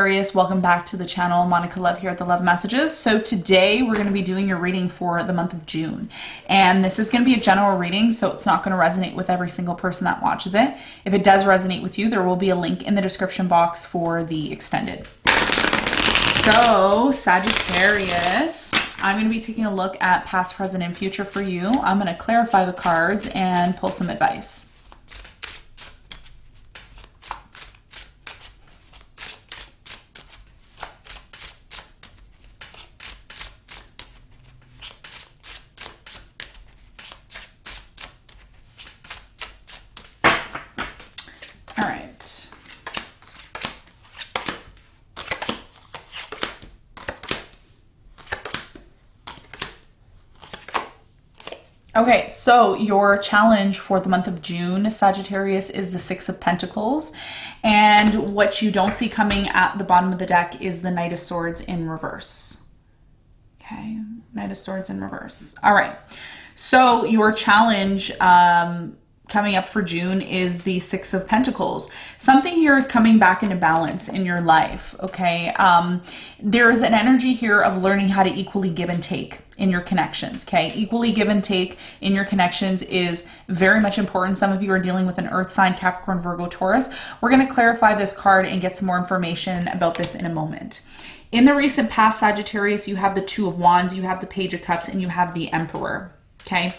Aquarius, welcome back to the channel. Monica Love here at the Love Messages. So today we're going to be doing your reading for the month of June. And this is going to be a general reading, so it's not going to resonate with every single person that watches it. If it does resonate with you, there will be a link in the description box for the extended. So Sagittarius, I'm going to be taking a look at past, present, and future for you. I'm going to clarify the cards and pull some advice. All right. Okay, so your challenge for the month of June, Sagittarius, is the Six of Pentacles. And what you don't see coming at the bottom of the deck is the Knight of Swords in reverse. Okay, Knight of Swords in reverse. All right, so your challenge coming up for June is the Six of Pentacles. Something here is coming back into balance in your life, okay? There is an energy here of learning how to equally give and take in your connections, okay? Equally give and take in your connections is very much important. Some of you are dealing with an earth sign, Capricorn, Virgo, Taurus. We're going to clarify this card and get some more information about this in a moment. In the recent past, Sagittarius, you have the Two of Wands, you have the Page of Cups, and you have the Emperor. Okay,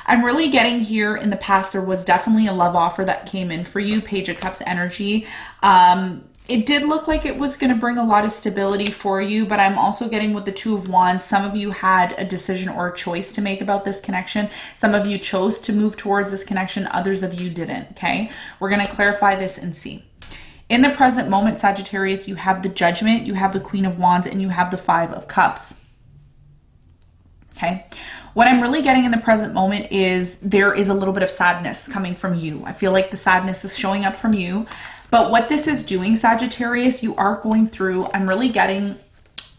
I'm really getting here in the past, there was definitely a love offer that came in for you, Page of Cups energy. It did look like it was going to bring a lot of stability for you, but I'm also getting with the Two of Wands, some of you had a decision or a choice to make about this connection. Some of you chose to move towards this connection, others of you didn't, okay? We're going to clarify this and see. In the present moment, Sagittarius, you have the Judgment, you have the Queen of Wands, and you have the Five of Cups. Okay. What I'm really getting in the present moment is there is a little bit of sadness coming from you. I feel like the sadness is showing up from you. But what this is doing, Sagittarius, you are going through, I'm really getting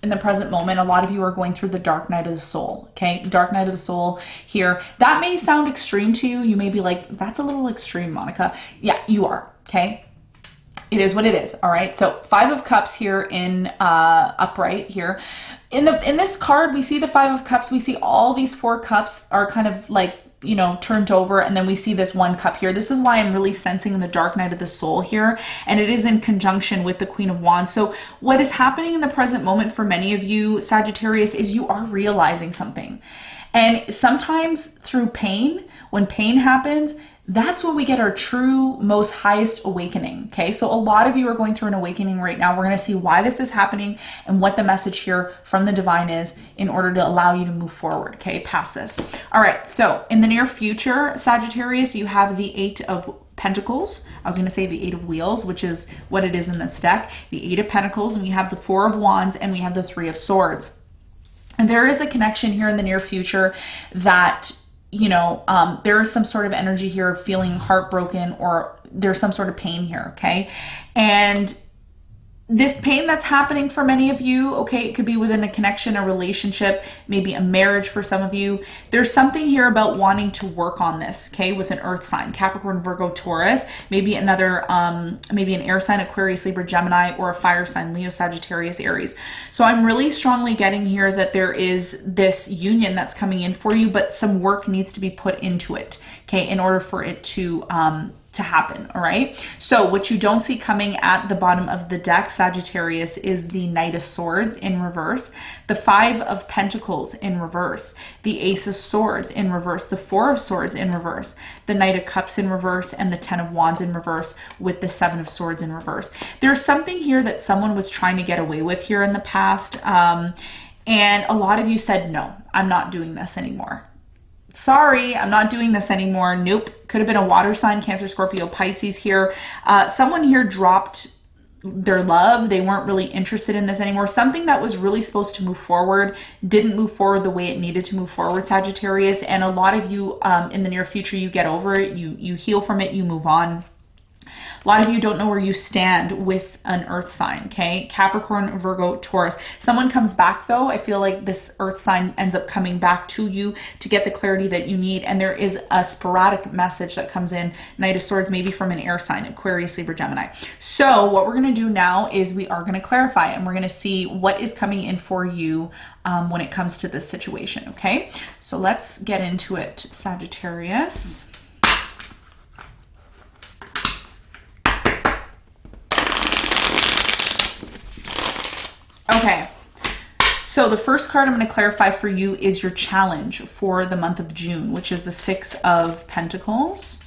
in the present moment, a lot of you are going through the dark night of the soul, okay? Dark night of the soul here. That may sound extreme to you. You may be like, that's a little extreme, Monica. Yeah, you are, okay? It is what it is, all right? So Five of Cups here in upright here. In this card, we see the Five of Cups. We see all these four cups are kind of like, you know, turned over, and then we see this one cup here. This is why I'm really sensing the dark night of the soul here, and it is in conjunction with the Queen of Wands. So what is happening in the present moment for many of you, Sagittarius, is you are realizing something. And sometimes through pain, when pain happens, that's when we get our true, most highest awakening, okay? So a lot of you are going through an awakening right now. We're going to see why this is happening and what the message here from the divine is in order to allow you to move forward, okay, past this. All right, so in the near future, Sagittarius, you have the Eight of Pentacles. I was going to say the Eight of Wheels, which is what it is in this deck. The Eight of Pentacles, and we have the Four of Wands, and we have the Three of Swords. And there is a connection here in the near future that you know, there is some sort of energy here of feeling heartbroken, or there's some sort of pain here, okay? And this pain that's happening for many of you, okay, it could be within a connection, a relationship, maybe a marriage for some of you. There's something here about wanting to work on this, okay, with an earth sign, Capricorn, Virgo, Taurus, maybe another, maybe an air sign, Aquarius, Libra, Gemini, or a fire sign, Leo, Sagittarius, Aries. So I'm really strongly getting here that there is this union that's coming in for you, but some work needs to be put into it, okay, in order for it to happen, all right? So what you don't see coming at the bottom of the deck, Sagittarius, is the Knight of Swords in reverse, the Five of Pentacles in reverse, the Ace of Swords in reverse, the Four of Swords in reverse, the Knight of Cups in reverse, and the Ten of Wands in reverse with the Seven of Swords in reverse. There's something here that someone was trying to get away with here in the past, and a lot of you said, no, I'm not doing this anymore. Sorry, I'm not doing this anymore. Nope. Could have been a water sign, Cancer, Scorpio, Pisces here. Someone here dropped their love. They weren't really interested in this anymore. Something that was really supposed to move forward didn't move forward the way it needed to move forward, Sagittarius. And a lot of you in the near future, you get over it. You heal from it. You move on. A lot of you don't know where you stand with an earth sign, okay? Capricorn, Virgo, Taurus. Someone comes back though. I feel like this earth sign ends up coming back to you to get the clarity that you need. And there is a sporadic message that comes in, Knight of Swords, maybe from an air sign, Aquarius, Libra, Gemini. So what we're going to do now is we are going to clarify, and we're going to see what is coming in for you when it comes to this situation, okay? So let's get into it, Sagittarius. Okay, so the first card I'm going to clarify for you is your challenge for the month of June, which is the Six of Pentacles.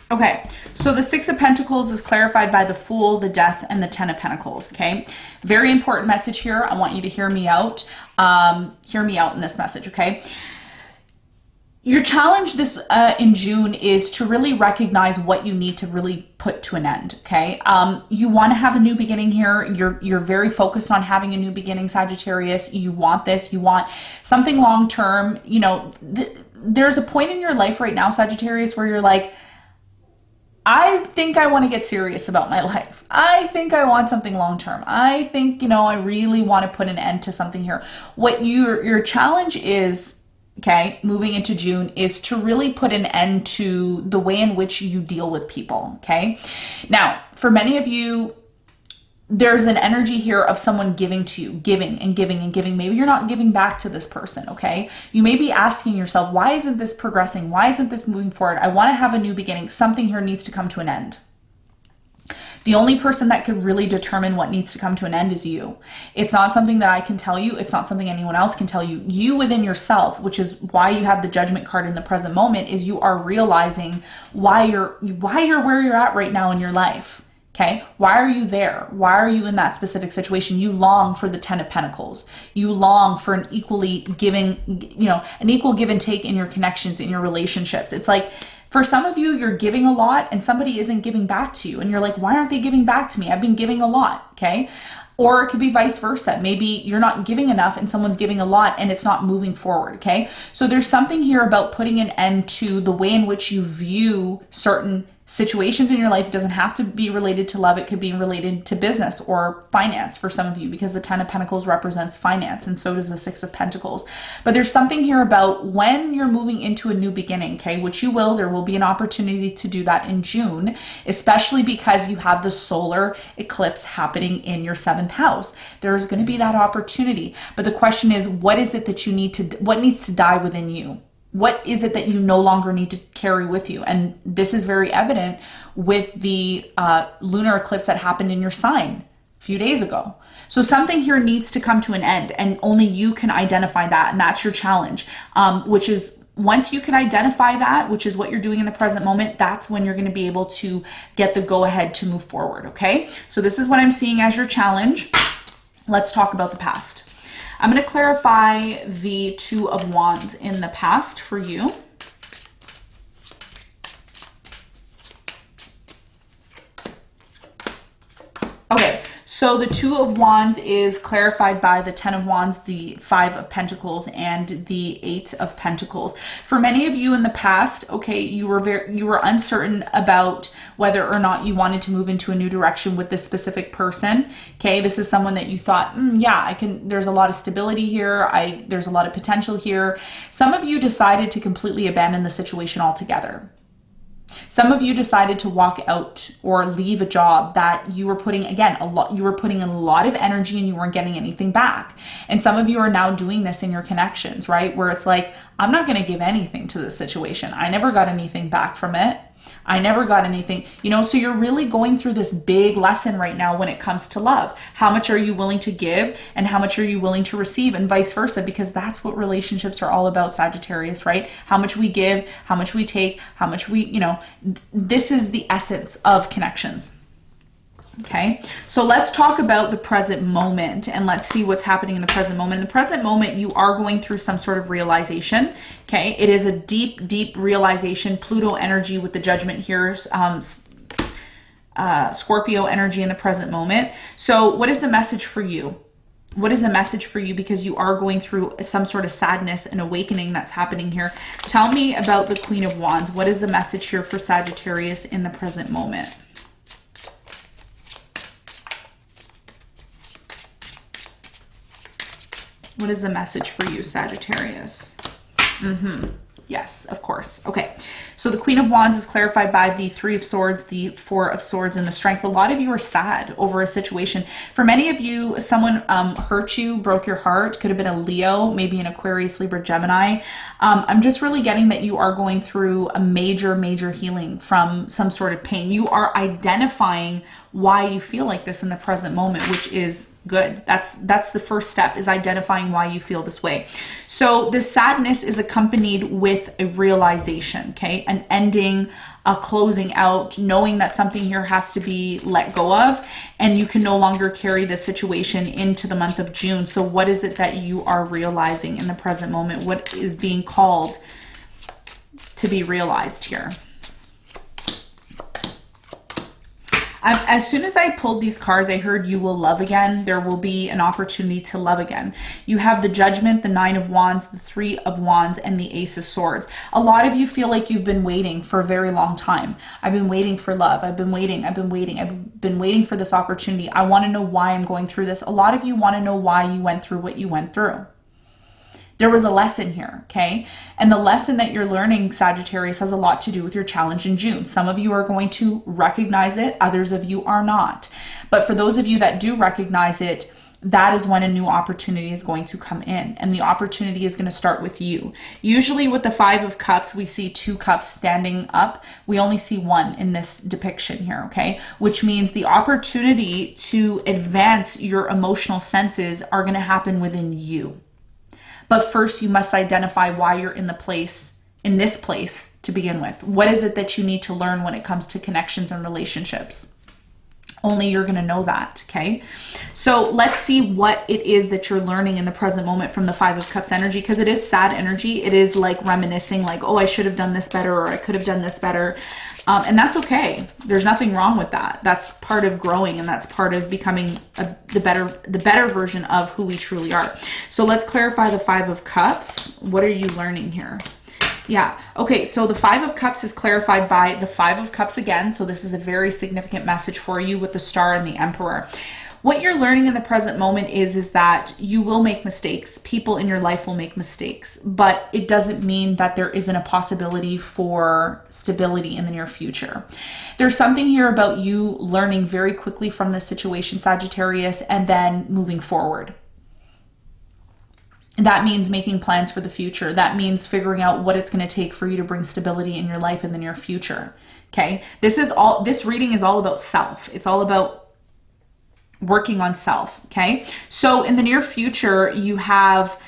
Okay, so the Six of Pentacles is clarified by the Fool, the Death, and the Ten of Pentacles, okay? Very important message here. I want you to hear me out. Hear me out in this message, okay? Your challenge this in June is to really recognize what you need to really put to an end, okay? You want to have a new beginning here. You're very focused on having a new beginning, Sagittarius. You want this. You want something long-term. You know, there's a point in your life right now, Sagittarius, where you're like, I think I want to get serious about my life. I think I want something long-term. I think, you know, I really want to put an end to something here. What your challenge is, okay, moving into June, is to really put an end to the way in which you deal with people, okay? Now, for many of you, there's an energy here of someone giving to you, giving and giving and giving. Maybe you're not giving back to this person, okay? You may be asking yourself, why isn't this progressing? Why isn't this moving forward? I want to have a new beginning. Something here needs to come to an end. The only person that could really determine what needs to come to an end is you. It's not something that I can tell you. It's not something anyone else can tell you. You within yourself, which is why you have the Judgment card in the present moment, is you are realizing why you're where you're at right now in your life. Okay, why are you there? Why are you in that specific situation? You long for the Ten of Pentacles. You long for an equally giving, you know, an equal give and take in your connections, in your relationships. It's like, for some of you, you're giving a lot and somebody isn't giving back to you. And you're like, why aren't they giving back to me? I've been giving a lot, okay? Or it could be vice versa. Maybe you're not giving enough and someone's giving a lot and it's not moving forward, okay? So there's something here about putting an end to the way in which you view certain situations in your life. It doesn't have to be related to love. It could be related to business or finance for some of you, because the Ten of Pentacles represents finance and so does the Six of Pentacles. But there's something here about when you're moving into a new beginning, okay, which you will, there will be an opportunity to do that in June, especially because you have the solar eclipse happening in your 7th house. There's going to be that opportunity. But the question is, what is it that you need to, what needs to die within you? What is it that you no longer need to carry with you? And this is very evident with the lunar eclipse that happened in your sign a few days ago. So something here needs to come to an end, and only you can identify that. And that's your challenge, which is, once you can identify that, which is what you're doing in the present moment, that's when you're going to be able to get the go ahead to move forward. Okay. So this is what I'm seeing as your challenge. Let's talk about the past. I'm going to clarify the Two of Wands in the past for you. Okay, so the Two of Wands is clarified by the Ten of Wands, the Five of Pentacles, and the Eight of Pentacles. For many of you in the past, okay, you were uncertain about whether or not you wanted to move into a new direction with this specific person. Okay, this is someone that you thought, yeah, there's a lot of stability here. There's a lot of potential here. Some of you decided to completely abandon the situation altogether. Some of you decided to walk out or leave a job that you were putting, again, you were putting in a lot of energy and you weren't getting anything back. And some of you are now doing this in your connections, right? Where it's like, I'm not going to give anything to this situation. I never got anything back from it. I never got anything, you know, so you're really going through this big lesson right now when it comes to love. How much are you willing to give and how much are you willing to receive, and vice versa, because that's what relationships are all about, Sagittarius, right? How much we give, how much we take, how much we, you know, this is the essence of connections. Okay, so let's talk about the present moment and let's see what's happening in the present moment. In the present moment, you are going through some sort of realization. Okay, it is a deep, deep realization. Pluto energy with the judgment here, Scorpio energy in the present moment. So what is the message for you? What is the message for you? Because you are going through some sort of sadness and awakening that's happening here. Tell me about the Queen of Wands. What is the message here for Sagittarius in the present moment? What is the message for you, Sagittarius? Yes, of course. Okay, so the Queen of Wands is clarified by the Three of Swords, the Four of Swords, and the Strength. A lot of you are sad over a situation. For many of you, someone hurt you, broke your heart. Could have been a Leo, maybe an Aquarius, Libra, Gemini. I'm just really getting that you are going through a major, major healing from some sort of pain. You are identifying why you feel like this in the present moment, which is good. That's the first step, is identifying why you feel this way. So this sadness is accompanied with a realization, okay? An ending, a closing out, knowing that something here has to be let go of, and you can no longer carry this situation into the month of June. So what is it that you are realizing in the present moment? What is being called to be realized here? As soon as I pulled these cards, I heard you will love again. There will be an opportunity to love again. You have the Judgment, the Nine of Wands, the Three of Wands, and the Ace of Swords. A lot of you feel like you've been waiting for a very long time. I've been waiting for love. I've been waiting for this opportunity. I want to know why I'm going through this. A lot of you want to know why you went through what you went through. There was a lesson here, okay? And the lesson that you're learning, Sagittarius, has a lot to do with your challenge in June. Some of you are going to recognize it, others of you are not. But for those of you that do recognize it, that is when a new opportunity is going to come in. And the opportunity is going to start with you. Usually with the Five of Cups, we see two cups standing up. We only see one in this depiction here, okay? Which means the opportunity to advance your emotional senses are going to happen within you. But first, you must identify why you're in this place to begin with. What is it that you need to learn when it comes to connections and relationships? Only you're going to know that, okay? So let's see what it is that you're learning in the present moment from the Five of Cups energy, because it is sad energy. It is like reminiscing, like, oh, I should have done this better, or I could have done this better. And that's okay. There's nothing wrong with that. That's part of growing, and that's part of becoming the better version of who we truly are. So let's clarify the Five of Cups. What are you learning here? Yeah. Okay. So the Five of Cups is clarified by the Five of Cups again. So this is a very significant message for you with the Star and the Emperor. What you're learning in the present moment is that you will make mistakes. People in your life will make mistakes, but it doesn't mean that there isn't a possibility for stability in the near future. There's something here about you learning very quickly from this situation, Sagittarius, and then moving forward. That means making plans for the future. That means figuring out what it's going to take for you to bring stability in your life in the near future. Okay. This reading is all about self. It's all about working on self. Okay. So in the near future, you have,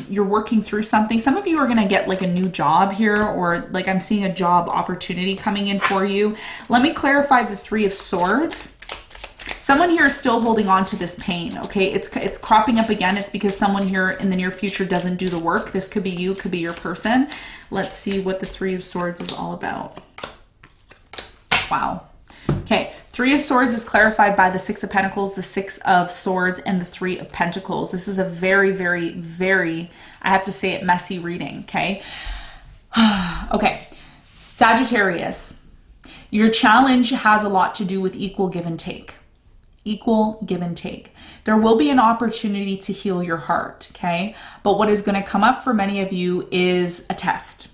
you're working through something. Some of you are going to get like a new job here, or like I'm seeing a job opportunity coming in for you. Let me clarify the Three of Swords. Someone here is still holding on to this pain, okay? It's cropping up again. It's because someone here in the near future doesn't do the work. This could be you, could be your person. Let's see what the Three of Swords is all about. Wow. Okay, Three of Swords is clarified by the Six of Pentacles, the Six of Swords, and the Three of Pentacles. This is a very, very, very, I have to say it, messy reading, okay? Okay, Sagittarius, your challenge has a lot to do with equal give and take. Equal give and take. There will be an opportunity to heal your heart, okay? But what is going to come up for many of you is a test.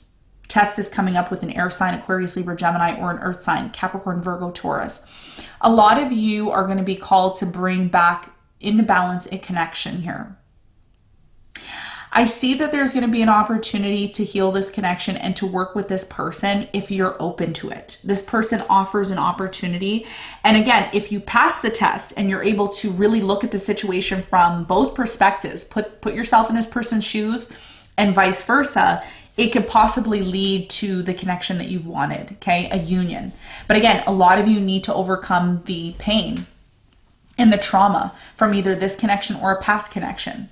Test is coming up with an air sign, Aquarius, Libra, Gemini, or an earth sign, Capricorn, Virgo, Taurus. A lot of you are going to be called to bring back into balance a connection here. I see that there's going to be an opportunity to heal this connection and to work with this person if you're open to it. This person offers an opportunity. And again, if you pass the test and you're able to really look at the situation from both perspectives, put yourself in this person's shoes and vice versa, it could possibly lead to the connection that you've wanted, okay? A union. But again, a lot of you need to overcome the pain and the trauma from either this connection or a past connection.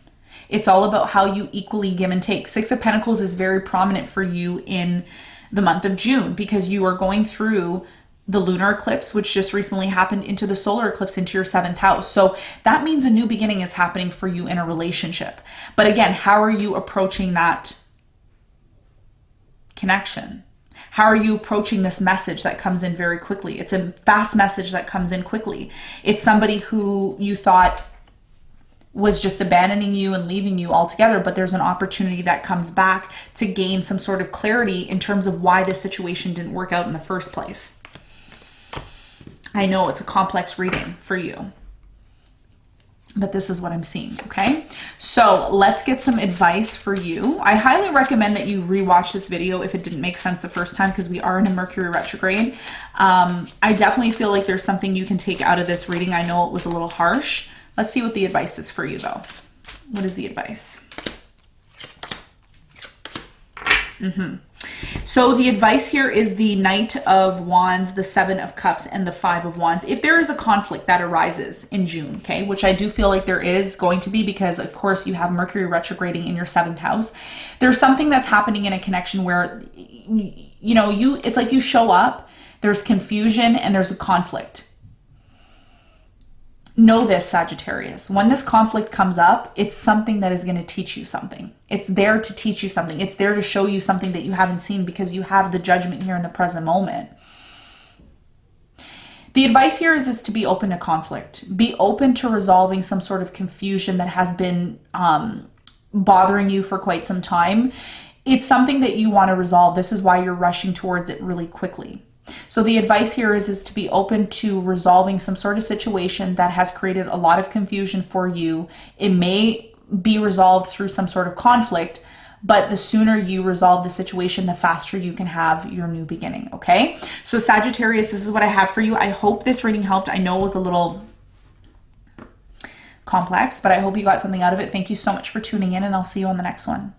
It's all about how you equally give and take. Six of Pentacles is very prominent for you in the month of June because you are going through the lunar eclipse, which just recently happened, into the solar eclipse into your 7th house. So that means a new beginning is happening for you in a relationship. But again, how are you approaching that connection? How are you approaching this message that comes in very quickly? It's a fast message that comes in quickly. It's somebody who you thought was just abandoning you and leaving you altogether, but there's an opportunity that comes back to gain some sort of clarity in terms of why this situation didn't work out in the first place. I know it's a complex reading for you, but this is what I'm seeing, okay? So let's get some advice for you. I highly recommend that you rewatch this video if it didn't make sense the first time, because we are in a Mercury retrograde. I definitely feel like there's something you can take out of this reading. I know it was a little harsh. Let's see what the advice is for you, though. What is the advice? So the advice here is the Knight of Wands, the Seven of Cups, and the Five of Wands. If there is a conflict that arises in June, okay, which I do feel like there is going to be, because of course you have Mercury retrograding in your 7th house, there's something that's happening in a connection where, you know, it's like you show up, there's confusion, and there's a conflict. Know this, Sagittarius. When this conflict comes up, it's something that is going to teach you something. It's there to teach you something. It's there to show you something that you haven't seen, because you have the Judgment here in the present moment. The advice here is to be open to conflict. Be open to resolving some sort of confusion that has been bothering you for quite some time. It's something that you want to resolve. This is why you're rushing towards it really quickly. So the advice here is to be open to resolving some sort of situation that has created a lot of confusion for you. It may be resolved through some sort of conflict, but the sooner you resolve the situation, the faster you can have your new beginning, okay? So Sagittarius, this is what I have for you. I hope this reading helped. I know it was a little complex, but I hope you got something out of it. Thank you so much for tuning in, and I'll see you on the next one.